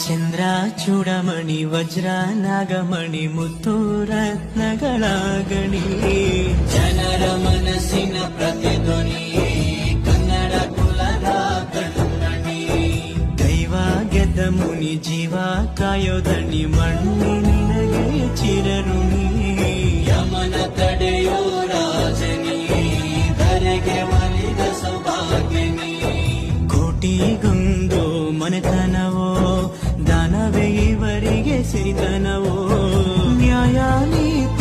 ಚಂದ್ರ ಚೂಡಮಣಿ ವಜ್ರ ನಾಗಮಣಿ ಮುತ್ತು ರತ್ನಗಳ ಗಣಿ ಜನರ ಮನಸ್ಸಿನ ಪ್ರತಿಧ್ವನಿ ಕನ್ನಡ ಕುಲದ ಕಣ್ಮಣಿ ದೈವ ಗೆದ್ದ ಮುನಿ ಜೀವ ಕಾಯೋದಣಿ ಮಣ್ಣು ನಿನಗೆ ಚಿರಋಣಿ ಯಮನ ತಡೆಯೋ ರಾಜನಿ ಧರೆಗೆ ಒಲಿದ ಸೌಭಾಗ್ಯನಿ ಕೋಟಿಗೊಂದು ಮನೆತನವೋ ದಾನವೇ ಇವರಿಗೆ ಸಿರಿತನವೋ ನ್ಯಾಯ ನೀತಿ